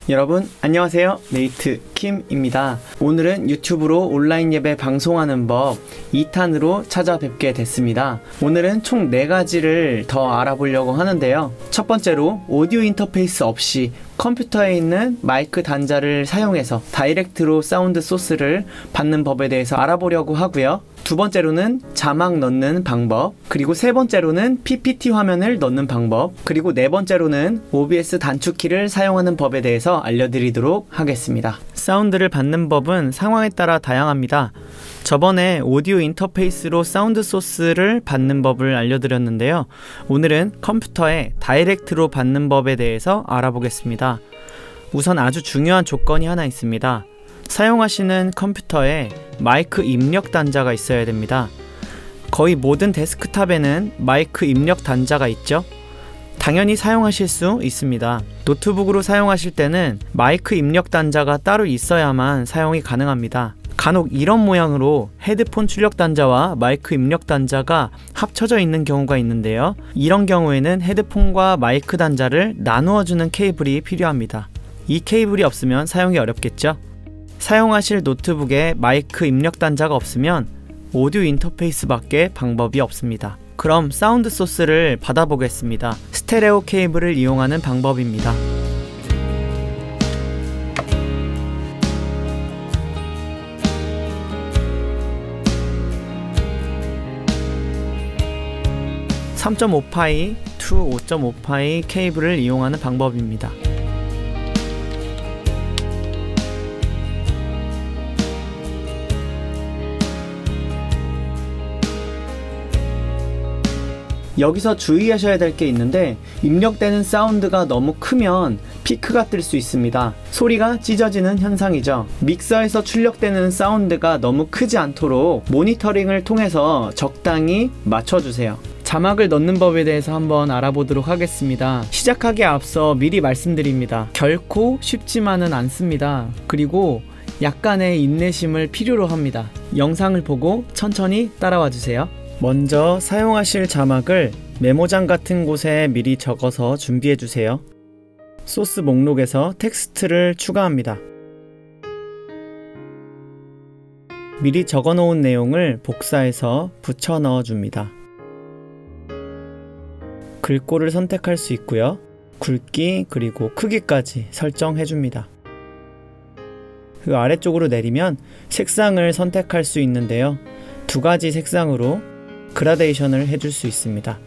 여러분 안녕하세요. 네이트 킴입니다. 오늘은 유튜브로 온라인 예배 방송하는 법 2탄으로 찾아뵙게 됐습니다. 오늘은 총 4가지를 더 알아보려고 하는데요. 첫 번째로 오디오 인터페이스 없이 컴퓨터에 있는 마이크 단자를 사용해서 다이렉트로 사운드 소스를 받는 법에 대해서 알아보려고 하고요. 두 번째로는 자막 넣는 방법, 그리고 세 번째로는 PPT 화면을 넣는 방법, 그리고 네 번째로는 OBS 단축키를 사용하는 법에 대해서 알려드리도록 하겠습니다. 사운드를 받는 법은 상황에 따라 다양합니다. 저번에 오디오 인터페이스로 사운드 소스를 받는 법을 알려드렸는데요. 오늘은 컴퓨터에 다이렉트로 받는 법에 대해서 알아보겠습니다. 우선 아주 중요한 조건이 하나 있습니다. 사용하시는 컴퓨터에 마이크 입력 단자가 있어야 됩니다. 거의 모든 데스크탑에는 마이크 입력 단자가 있죠? 당연히 사용하실 수 있습니다. 노트북으로 사용하실 때는 마이크 입력 단자가 따로 있어야만 사용이 가능합니다. 간혹 이런 모양으로 헤드폰 출력 단자와 마이크 입력 단자가 합쳐져 있는 경우가 있는데요. 이런 경우에는 헤드폰과 마이크 단자를 나누어주는 케이블이 필요합니다. 이 케이블이 없으면 사용이 어렵겠죠? 사용하실 노트북에 마이크 입력 단자가 없으면 오디오 인터페이스밖에 방법이 없습니다. 그럼 사운드 소스를 받아보겠습니다. 스테레오 케이블을 이용하는 방법입니다. (3.5파이) to (5.5파이) 케이블을 이용하는 방법입니다. 여기서 주의하셔야 될 게 있는데, 입력되는 사운드가 너무 크면 피크가 뜰 수 있습니다. 소리가 찢어지는 현상이죠. 믹서에서 출력되는 사운드가 너무 크지 않도록 모니터링을 통해서 적당히 맞춰주세요. 자막을 넣는 법에 대해서 한번 알아보도록 하겠습니다. 시작하기에 앞서 미리 말씀드립니다. 결코 쉽지만은 않습니다. 그리고 약간의 인내심을 필요로 합니다. 영상을 보고 천천히 따라와 주세요. 먼저 사용하실 자막을 메모장 같은 곳에 미리 적어서 준비해 주세요. 소스 목록에서 텍스트를 추가합니다. 미리 적어 놓은 내용을 복사해서 붙여 넣어 줍니다. 글꼴을 선택할 수 있고요. 굵기 그리고 크기까지 설정해 줍니다. 그 아래쪽으로 내리면 색상을 선택할 수 있는데요. 2가지 색상으로 그라데이션을 해줄 수 있습니다.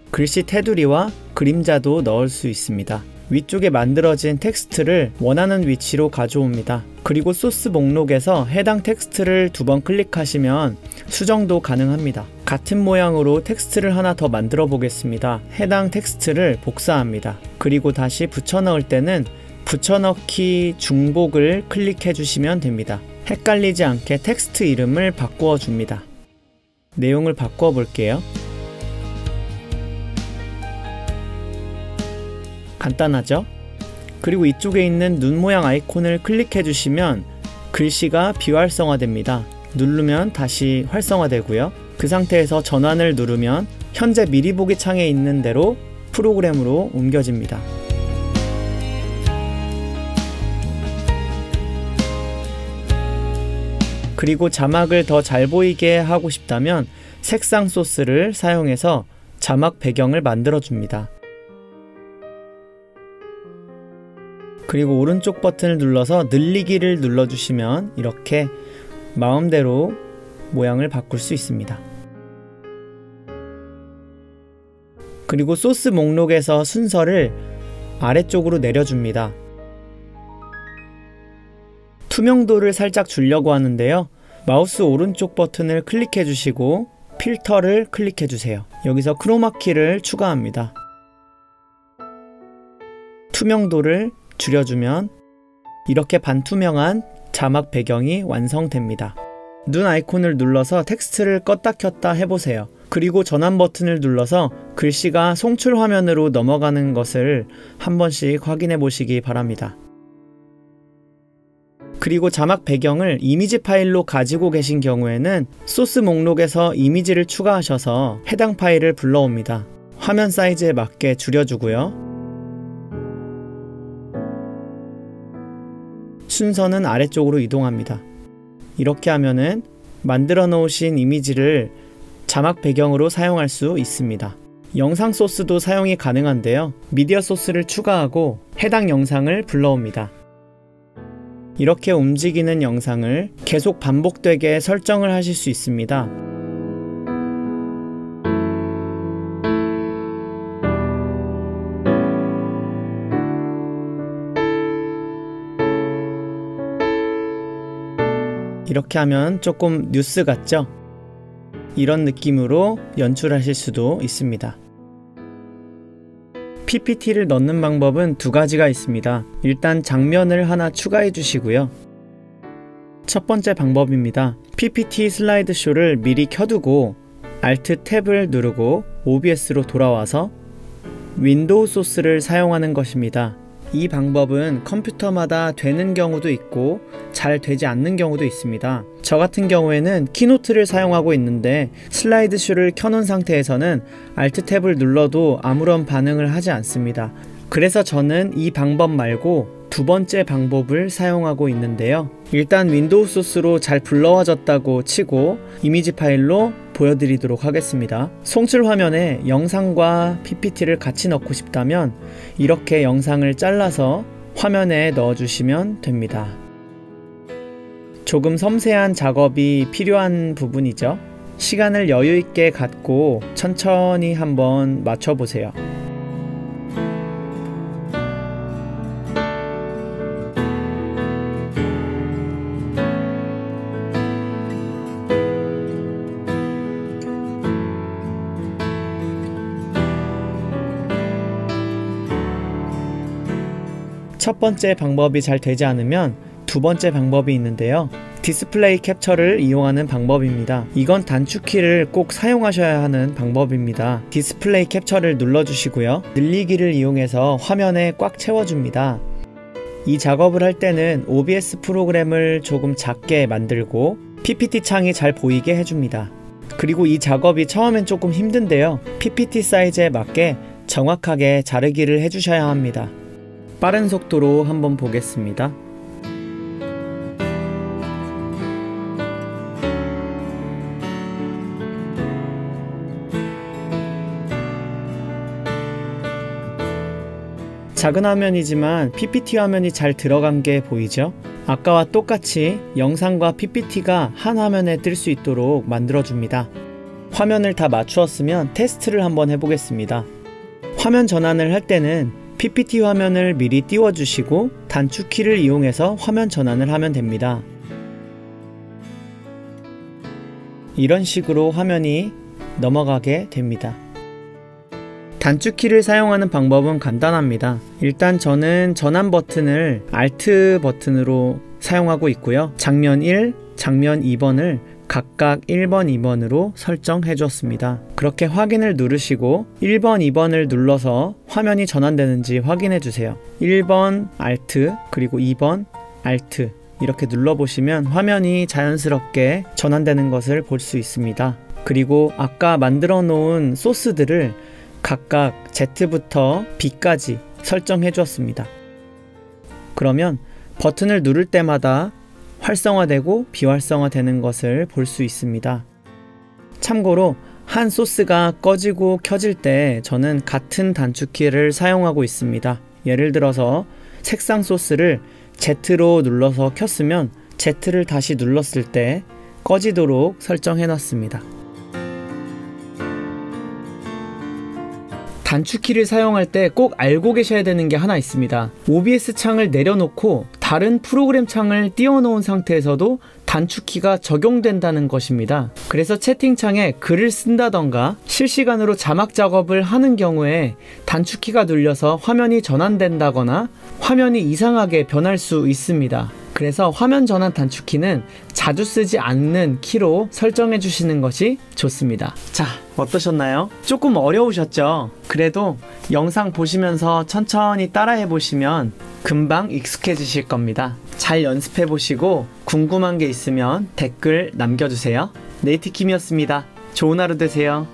글씨 테두리와 그림자도 넣을 수 있습니다. 위쪽에 만들어진 텍스트를 원하는 위치로 가져옵니다. 그리고 소스 목록에서 해당 텍스트를 2번 클릭하시면 수정도 가능합니다. 같은 모양으로 텍스트를 하나 더 만들어 보겠습니다. 해당 텍스트를 복사합니다. 그리고 다시 붙여넣을 때는 붙여넣기 중복을 클릭해 주시면 됩니다. 헷갈리지 않게 텍스트 이름을 바꾸어 줍니다. 내용을 바꿔 볼게요. 간단하죠? 그리고 이쪽에 있는 눈 모양 아이콘을 클릭해 주시면 글씨가 비활성화됩니다. 누르면 다시 활성화되고요. 그 상태에서 전환을 누르면 현재 미리 보기 창에 있는 대로 프로그램으로 옮겨집니다. 그리고 자막을 더 잘 보이게 하고 싶다면 색상 소스를 사용해서 자막 배경을 만들어 줍니다. 그리고 오른쪽 버튼을 눌러서 늘리기를 눌러주시면 이렇게 마음대로 모양을 바꿀 수 있습니다. 그리고 소스 목록에서 순서를 아래쪽으로 내려줍니다. 투명도를 살짝 주려고 하는데요. 마우스 오른쪽 버튼을 클릭해 주시고 필터를 클릭해 주세요. 여기서 크로마키를 추가합니다. 투명도를 줄여주면 이렇게 반투명한 자막 배경이 완성됩니다. 눈 아이콘을 눌러서 텍스트를 껐다 켰다 해보세요. 그리고 전환 버튼을 눌러서 글씨가 송출 화면으로 넘어가는 것을 한 번씩 확인해 보시기 바랍니다. 그리고 자막 배경을 이미지 파일로 가지고 계신 경우에는 소스 목록에서 이미지를 추가하셔서 해당 파일을 불러옵니다. 화면 사이즈에 맞게 줄여주고요. 순서는 아래쪽으로 이동합니다. 이렇게 하면은 만들어 놓으신 이미지를 자막 배경으로 사용할 수 있습니다. 영상 소스도 사용이 가능한데요. 미디어 소스를 추가하고 해당 영상을 불러옵니다. 이렇게 움직이는 영상을 계속 반복되게 설정을 하실 수 있습니다. 이렇게 하면 조금 뉴스 같죠? 이런 느낌으로 연출하실 수도 있습니다. PPT를 넣는 방법은 두 가지가 있습니다. 일단 장면을 하나 추가해 주시고요. 첫 번째 방법입니다. PPT 슬라이드쇼를 미리 켜두고 Alt 탭을 누르고 OBS로 돌아와서 윈도우 소스를 사용하는 것입니다. 이 방법은 컴퓨터마다 되는 경우도 있고 잘 되지 않는 경우도 있습니다. 저 같은 경우에는 키노트를 사용하고 있는데 슬라이드쇼를 켜놓은 상태에서는 Alt 탭을 눌러도 아무런 반응을 하지 않습니다. 그래서 저는 이 방법 말고 두 번째 방법을 사용하고 있는데요. 일단 윈도우 소스로 잘 불러와졌다고 치고 이미지 파일로 보여드리도록 하겠습니다. 송출 화면에 영상과 PPT를 같이 넣고 싶다면 이렇게 영상을 잘라서 화면에 넣어주시면 됩니다. 조금 섬세한 작업이 필요한 부분이죠. 시간을 여유있게 갖고 천천히 한번 맞춰보세요. 첫 번째 방법이 잘 되지 않으면 두 번째 방법이 있는데요. 디스플레이 캡처를 이용하는 방법입니다. 이건 단축키를 꼭 사용하셔야 하는 방법입니다. 디스플레이 캡처를 눌러주시고요. 늘리기를 이용해서 화면에 꽉 채워줍니다. 이 작업을 할 때는 OBS 프로그램을 조금 작게 만들고 PPT 창이 잘 보이게 해줍니다. 그리고 이 작업이 처음엔 조금 힘든데요. PPT 사이즈에 맞게 정확하게 자르기를 해주셔야 합니다. 빠른 속도로 한번 보겠습니다. 작은 화면이지만 PPT 화면이 잘 들어간 게 보이죠? 아까와 똑같이 영상과 PPT가 한 화면에 뜰 수 있도록 만들어줍니다. 화면을 다 맞추었으면 테스트를 한번 해보겠습니다. 화면 전환을 할 때는 PPT 화면을 미리 띄워주시고 단축키를 이용해서 화면 전환을 하면 됩니다. 이런 식으로 화면이 넘어가게 됩니다. 단축키를 사용하는 방법은 간단합니다. 일단 저는 전환 버튼을 Alt 버튼으로 사용하고 있고요. 장면 1, 장면 2번을 각각 1번, 2번으로 설정해 주었습니다. 그렇게 확인을 누르시고 1번, 2번을 눌러서 화면이 전환되는지 확인해 주세요. 1번 Alt 그리고 2번 Alt 이렇게 눌러보시면 화면이 자연스럽게 전환되는 것을 볼 수 있습니다. 그리고 아까 만들어 놓은 소스들을 각각 Z부터 B까지 설정해 주었습니다. 그러면 버튼을 누를 때마다 활성화되고 비활성화되는 것을 볼 수 있습니다. 참고로 한 소스가 꺼지고 켜질 때 저는 같은 단축키를 사용하고 있습니다. 예를 들어서 색상 소스를 Z로 눌러서 켰으면 Z를 다시 눌렀을 때 꺼지도록 설정해 놨습니다. 단축키를 사용할 때 꼭 알고 계셔야 되는 게 하나 있습니다. OBS 창을 내려놓고 다른 프로그램 창을 띄워놓은 상태에서도 단축키가 적용된다는 것입니다. 그래서 채팅창에 글을 쓴다던가 실시간으로 자막 작업을 하는 경우에 단축키가 눌려서 화면이 전환된다거나 화면이 이상하게 변할 수 있습니다. 그래서 화면 전환 단축키는 자주 쓰지 않는 키로 설정해 주시는 것이 좋습니다. 자, 어떠셨나요? 조금 어려우셨죠? 그래도 영상 보시면서 천천히 따라해 보시면 금방 익숙해지실 겁니다. 잘 연습해 보시고 궁금한 게 있으면 댓글 남겨주세요. 네이트킴이었습니다. 좋은 하루 되세요.